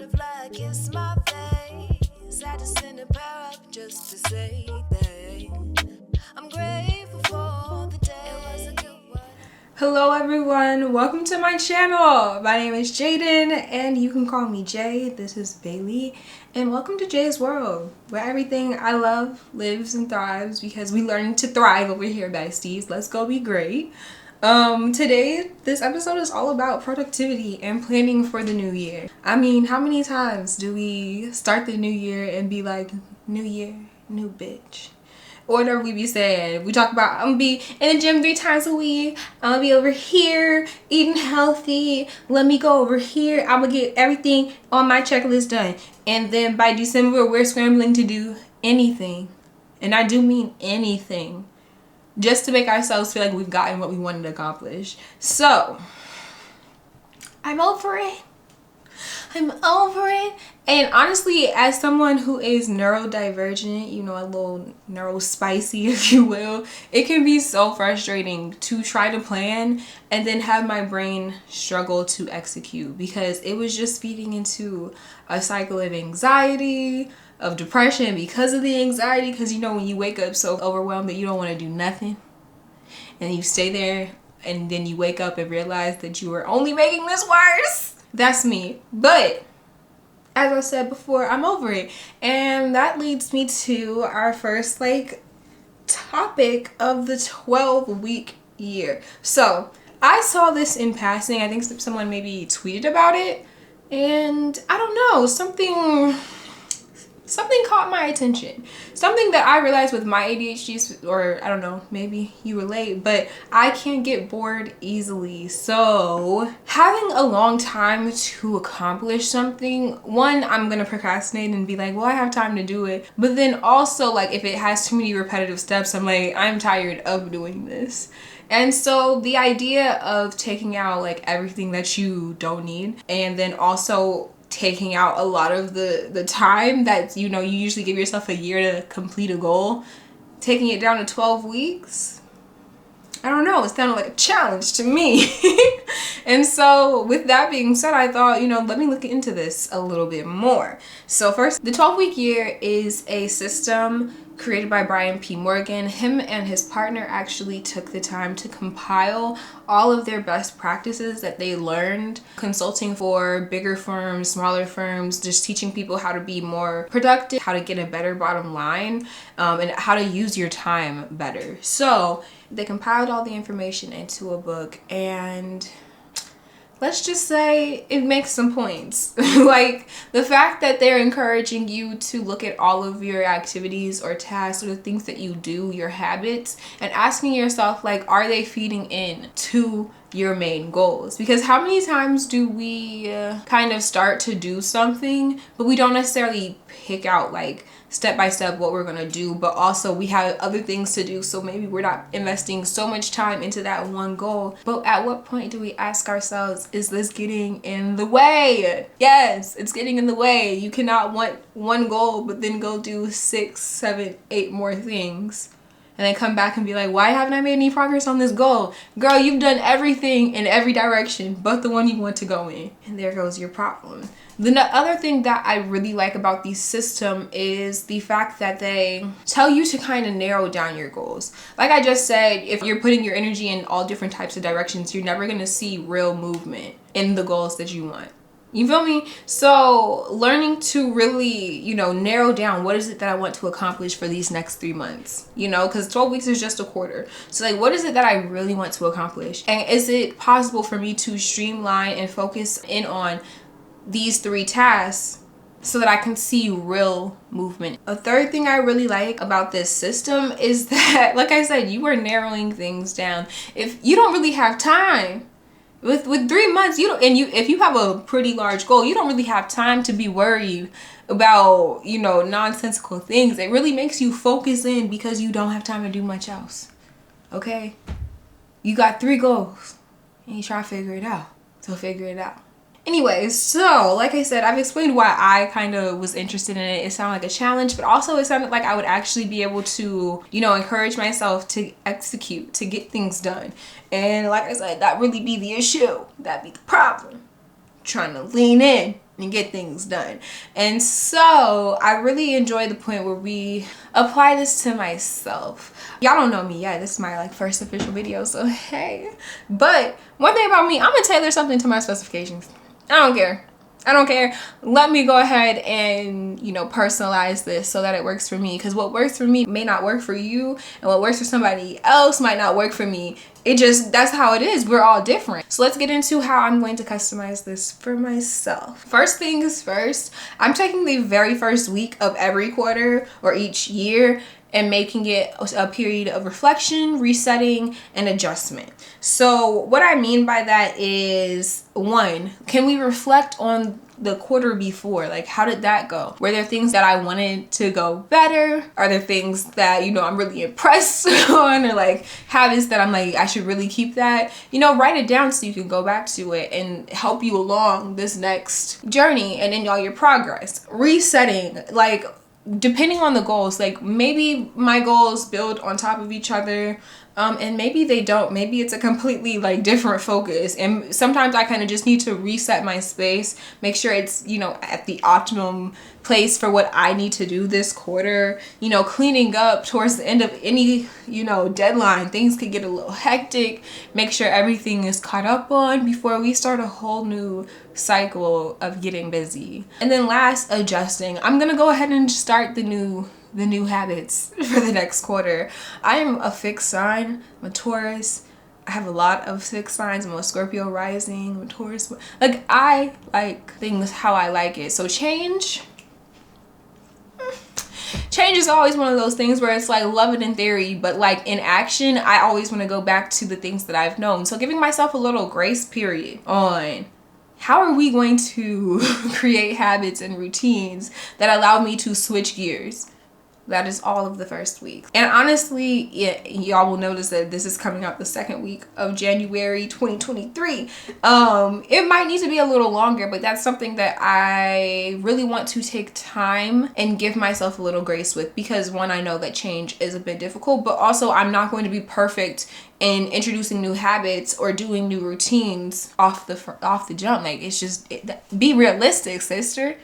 butterfly kiss my face. Had to send a pair up just to say that I'm grateful for the day. It was a good one. Hello everyone, welcome to my channel. My name is Jaden and you can call me Jay. This is Bailey and welcome to Jay's World, where everything I love lives and thrives because we learn to thrive over here, besties. Let's go be great. Today, this episode is all about productivity and planning for the new year. I mean, how many times do we start the new year and be like, new year, new bitch? Or whatever we be saying. We talk about, I'm gonna be in the gym 3 times a week. I'm gonna be over here eating healthy. Let me go over here. I'm gonna get everything on my checklist done. And then by December, we're scrambling to do anything. And I do mean anything. Just to make ourselves feel like we've gotten what we wanted to accomplish. So, I'm over it. I'm over it. And honestly, as someone who is neurodivergent, you know, a little neurospicy, if you will, it can be so frustrating to try to plan and then have my brain struggle to execute because it was just feeding into a cycle of anxiety, of depression because of the anxiety. Because, you know, when you wake up so overwhelmed that you don't want to do nothing and you stay there and then you wake up and realize that you are only making this worse. That's me. But as I said before, I'm over it. And that leads me to our first topic of the 12-week year. So I saw this in passing. I think someone maybe tweeted about it. And I don't know, something caught my attention. Something that I realized with my ADHD, or I don't know, maybe you relate, but I can get bored easily. So having a long time to accomplish something, one, I'm gonna procrastinate and be like, well, I have time to do it. But then also, like, if it has too many repetitive steps, I'm like, I'm tired of doing this. And so the idea of taking out like everything that you don't need and then also taking out a lot of the time that, you know, you usually give yourself a year to complete a goal, taking it down to 12 weeks, I don't know, it sounded like a challenge to me. And so with that being said, I thought, you know, let me look into this a little bit more. So first, the 12-week year is a system created by Brian P. Morgan. Him and his partner actually took the time to compile all of their best practices that they learned consulting for bigger firms, smaller firms, just teaching people how to be more productive, how to get a better bottom line, and how to use your time better. So they compiled all the information into a book, and let's just say it makes some points. Like the fact that they're encouraging you to look at all of your activities or tasks or the things that you do, your habits, and asking yourself, like, are they feeding in to your main goals? Because how many times do we kind of start to do something, but we don't necessarily pick out like step by step what we're gonna do, but also we have other things to do, so maybe we're not investing so much time into that one goal. But at what point do we ask ourselves, is this getting in the way? Yes, it's getting in the way. You cannot want one goal but then go do 6, 7, 8 more things and then come back and be like, why haven't I made any progress on this goal? Girl, you've done everything in every direction but the one you want to go in, and there goes your problem. The other thing that I really like about the system is the fact that they tell you to kind of narrow down your goals. Like I just said, if you're putting your energy in all different types of directions, you're never going to see real movement in the goals that you want. You feel me? So learning to really, you know, narrow down what is it that I want to accomplish for these next 3 months, you know, because 12 weeks is just a quarter. So like, what is it that I really want to accomplish? And is it possible for me to streamline and focus in on these 3 tasks so that I can see real movement? A third thing I really like about this system is that, like I said, you are narrowing things down. If you don't really have time, with 3 months, you don't, and if you have a pretty large goal, you don't really have time to be worried about, you know, nonsensical things. It really makes you focus in because you don't have time to do much else. Okay? You got 3 goals and you try to figure it out. So figure it out. Anyways, so like I said, I've explained why I kind of was interested in it. It sounded like a challenge, but also it sounded like I would actually be able to, you know, encourage myself to execute, to get things done. And like I said, that really be the issue. That'd be the problem. Trying to lean in and get things done. And so I really enjoy the point where we apply this to myself. Y'all don't know me yet. This is my like first official video, so hey. But one thing about me, I'm gonna tailor something to my specifications. I don't care. I don't care. Let me go ahead and, you know, personalize this so that it works for me. Because what works for me may not work for you. And what works for somebody else might not work for me. It just, that's how it is. We're all different. So let's get into how I'm going to customize this for myself. First things first, I'm taking the very first week of every quarter or each year and making it a period of reflection, resetting, and adjustment. So what I mean by that is, one, can we reflect on the quarter before? Like, how did that go? Were there things that I wanted to go better? Are there things that, you know, I'm really impressed on, or like habits that I'm like, I should really keep that? You know, write it down so you can go back to it and help you along this next journey and in all your progress. Resetting, like, depending on the goals, like maybe my goals build on top of each other, and maybe they don't. Maybe it's a completely like different focus, and sometimes I kind of just need to reset my space, make sure it's, you know, at the optimum place for what I need to do this quarter. You know, cleaning up towards the end of any, you know, deadline, things could get a little hectic. Make sure everything is caught up on before we start a whole new cycle of getting busy. And then last, adjusting. I'm gonna go ahead and start the new habits for the next quarter. I am a fixed sign. I'm a Taurus. I have a lot of fixed signs. I'm a Scorpio rising. I'm a Taurus. Like, I like things how I like it. So change is always one of those things where it's like, love it in theory, but like in action, I always want to go back to the things that I've known. So giving myself a little grace period on how are we going to create habits and routines that allow me to switch gears. That is all of the first week. And honestly, yeah, y'all will notice that this is coming out the second week of January 2023. It might need to be a little longer, but that's something that I really want to take time and give myself a little grace with, because one, I know that change is a bit difficult, but also I'm not going to be perfect in introducing new habits or doing new routines off the jump. Like, it's just, be realistic, sister.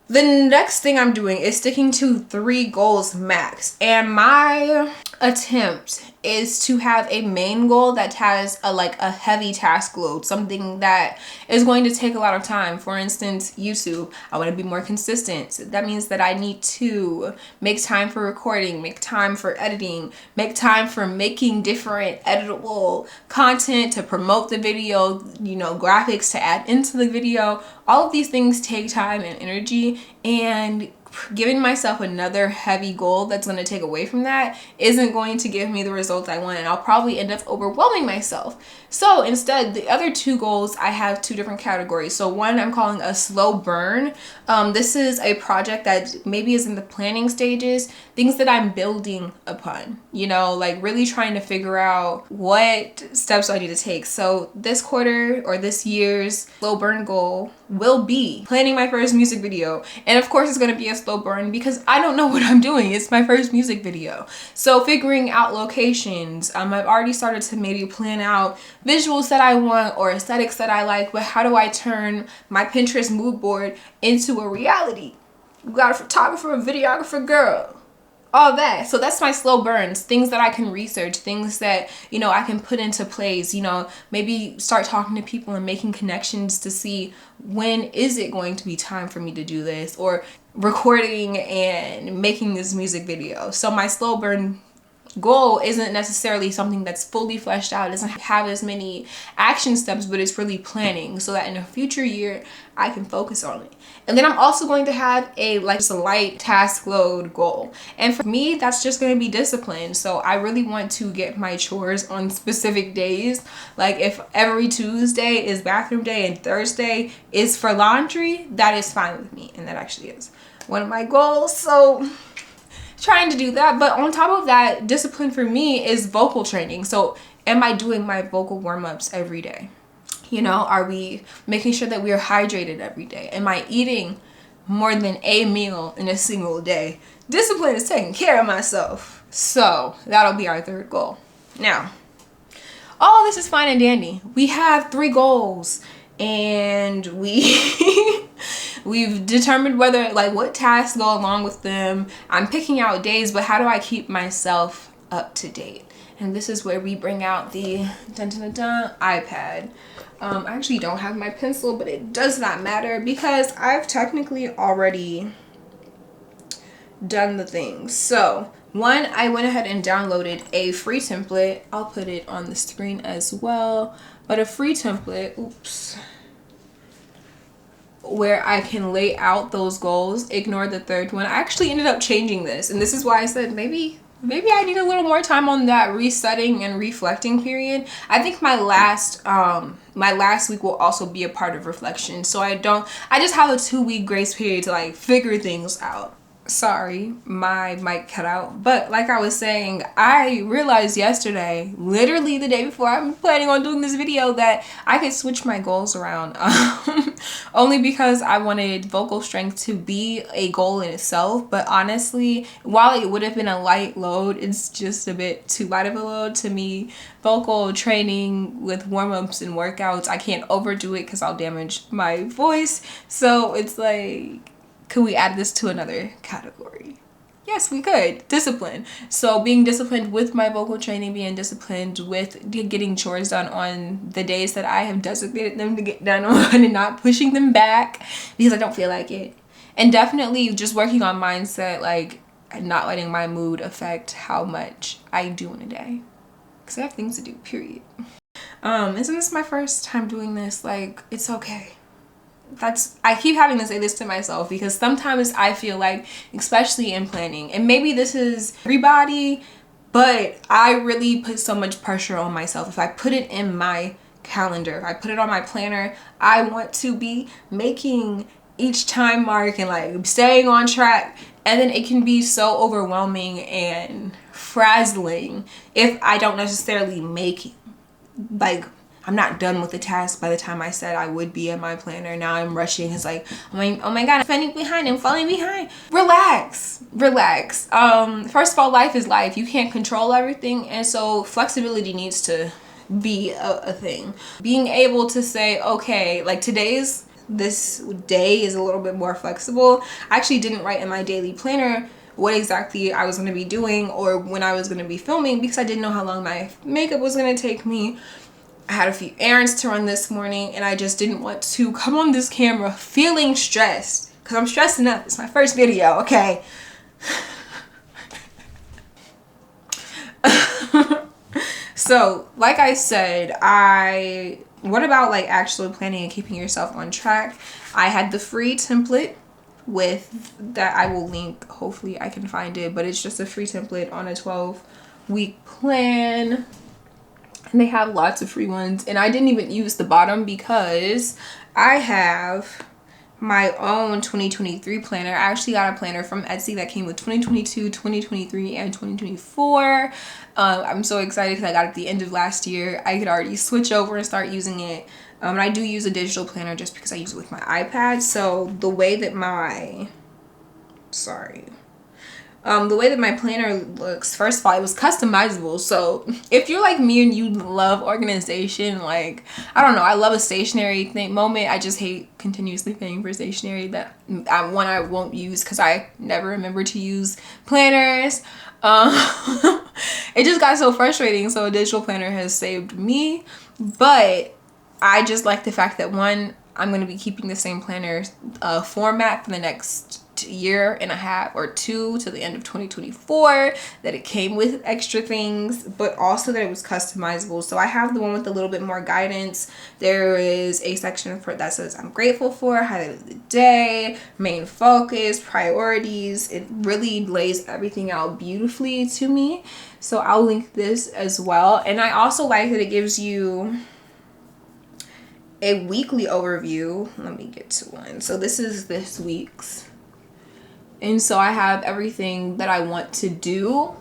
The next thing I'm doing is sticking to 3 goals max. And my attempt is to have a main goal that has a heavy task load, something that is going to take a lot of time. For instance, YouTube. I want to be more consistent. So that means that I need to make time for recording, make time for editing, make time for making different editable content to promote the video, you know, graphics to add into the video. All of these things take time and energy, and giving myself another heavy goal that's going to take away from that isn't going to give me the results I want, and I'll probably end up overwhelming myself. So instead, the other 2 goals, I have 2 different categories. So one I'm calling a slow burn. This is a project that maybe is in the planning stages, things that I'm building upon, you know, like really trying to figure out what steps I need to take. So this quarter or this year's slow burn goal will be planning my first music video. And of course it's going to be a slow burn because I don't know what I'm doing. It's my first music video. So figuring out locations. I've already started to maybe plan out visuals that I want or aesthetics that I like, but how do I turn my Pinterest mood board into a reality? We got a photographer, a videographer, girl. All that. So that's my slow burns, things that I can research, things that, you know, I can put into place, you know, maybe start talking to people and making connections to see when is it going to be time for me to do this, or recording and making this music video. So my slow burn goal isn't necessarily something that's fully fleshed out. It doesn't have as many action steps, but it's really planning so that in a future year I can focus on it. And then I'm also going to have just a light task load goal. And for me, that's just going to be discipline. So I really want to get my chores on specific days. Like if every Tuesday is bathroom day and Thursday is for laundry, that is fine with me. And that actually is one of my goals. So trying to do that. But on top of that, discipline for me is vocal training. So am I doing my vocal warm-ups every day? You know, are we making sure that we are hydrated every day? Am I eating more than a meal in a single day? Discipline is taking care of myself. So that'll be our 3rd goal. Now, all this is fine and dandy. We have 3 goals and we We've determined whether, like, what tasks go along with them. I'm picking out days, but how do I keep myself up to date? And this is where we bring out the iPad. I actually don't have my pencil, but it does not matter because I've technically already done the things. So one, I went ahead and downloaded a free template. I'll put it on the screen as well. But a free template, where I can lay out those goals. Ignore the third one. I actually ended up changing this, and this is why I said maybe I need a little more time on that resetting and reflecting period. I think my last week will also be a part of reflection. So I just have a 2-week grace period to like figure things out. Sorry, my mic cut out. But like I was saying, I realized yesterday, literally the day before I'm planning on doing this video, that I could switch my goals around. Only because I wanted vocal strength to be a goal in itself. But honestly, while it would have been a light load, it's just a bit too light of a load to me. Vocal training with warm-ups and workouts, I can't overdo it because I'll damage my voice. So it's like, could we add this to another category? Yes, we could. Discipline. So being disciplined with my vocal training, being disciplined with getting chores done on the days that I have designated them to get done on, and not pushing them back because I don't feel like it. And definitely just working on mindset, like not letting my mood affect how much I do in a day. Because I have things to do, period. Isn't this my first time doing this? Like, it's okay. I keep having to say this to myself because sometimes I feel like, especially in planning, and maybe this is everybody, but I really put so much pressure on myself. If I put it in my calendar, if I put it on my planner, I want to be making each time mark and like staying on track, and then it can be so overwhelming and frazzling if I don't necessarily make it. Like, I'm not done with the task by the time I said I would be in my planner. Now I'm rushing. It's like, oh my God, I'm falling behind. Relax. First of all, life is life. You can't control everything. And so flexibility needs to be a thing. Being able to say, okay, like this day is a little bit more flexible. I actually didn't write in my daily planner what exactly I was going to be doing or when I was going to be filming because I didn't know how long my makeup was going to take me. I had a few errands to run this morning, and I just didn't want to come on this camera feeling stressed because I'm stressing up. It's my first video, okay? So, like I said, what about like actually planning and keeping yourself on track? I had the free template with that I will link. Hopefully I can find it, but it's just a free template on a 12-week plan. And they have lots of free ones, and I didn't even use the bottom because I have my own 2023 planner. I actually got a planner from Etsy that came with 2022, 2023, and 2024. I'm so excited because I got it at the end of last year. I could already switch over and start using it. And I do use a digital planner just because I use it with my iPad. So the way that my planner looks, first of all, it was customizable. So if you're like me and you love organization, like, I don't know, I love a stationery moment. I just hate continuously paying for stationery that I won't use because I never remember to use planners. It just got so frustrating. So a digital planner has saved me. But I just like the fact that one, I'm going to be keeping the same planner format for the next year and a half or two to the end of 2024, that it came with extra things, but also that it was customizable. So I have the one with a little bit more guidance. There is a section that says I'm grateful for, highlight of the day, main focus, priorities. It really lays everything out beautifully to me. So I'll link this as well. And I also like that it gives you a weekly overview. Let me get to one. So this is this week's. And so I have everything that I want to do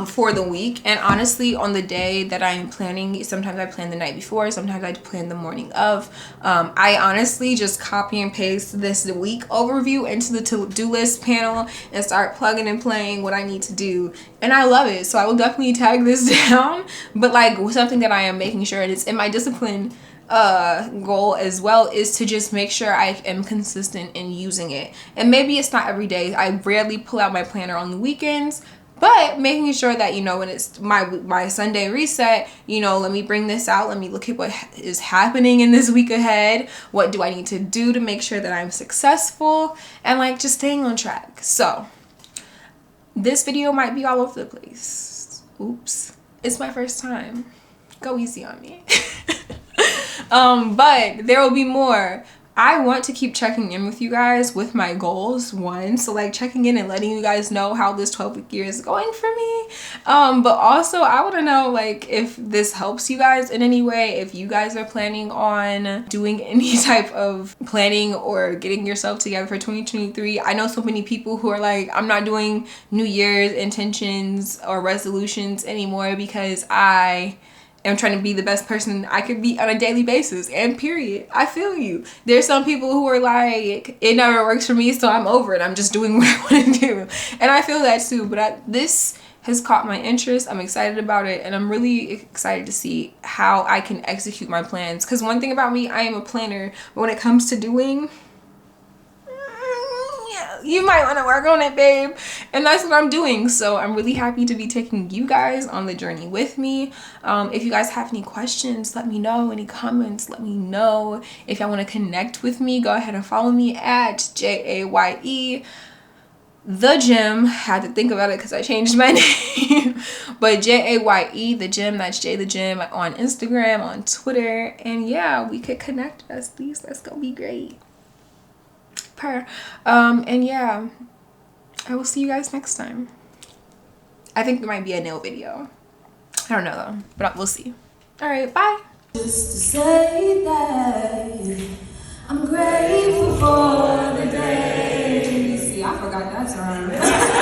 for the week. And honestly, on the day that I'm planning, sometimes I plan the night before, sometimes I plan the morning of. I honestly just copy and paste this week overview into the to-do list panel and start plugging and playing what I need to do. And I love it. So I will definitely tag this down. But like something that I am making sure it's in my discipline goal as well is to just make sure I am consistent in using it. And maybe it's not every day. I rarely pull out my planner on the weekends, but making sure that, you know, when it's my Sunday reset, you know, let me bring this out. Let me look at what is happening in this week ahead. What do I need to do to make sure that I'm successful, and like just staying on track. So this video might be all over the place. Oops. It's my first time. Go easy on me. But there will be more. I want to keep checking in with you guys with my goals, one, so like checking in and letting you guys know how this 12-week year is going for me. But also I want to know like if this helps you guys in any way, if you guys are planning on doing any type of planning or getting yourself together for 2023. I know so many people who are like, I'm not doing New Year's intentions or resolutions anymore because I'm trying to be the best person I could be on a daily basis, and period. I feel you. There's some people who are like, it never works for me, so I'm over it. I'm just doing what I want to do. And I feel that too, but this has caught my interest. I'm excited about it, and I'm really excited to see how I can execute my plans. Because one thing about me, I am a planner, but when it comes to doing, you might want to work on it, babe. And that's what I'm doing. So I'm really happy to be taking you guys on the journey with me. If you guys have any questions, let me know. Any comments, let me know. If y'all want to connect with me, go ahead and follow me at JAYE the gym. Had to think about it because I changed my name. But JAYE the gym, that's J the gym, on Instagram, on Twitter. And yeah, we could connect, besties. That's gonna be great. And yeah, I will see you guys next time. I think there might be a nail video. I don't know though, but we'll see. All right, bye. Just to say that I'm grateful for the day. See, I forgot that song.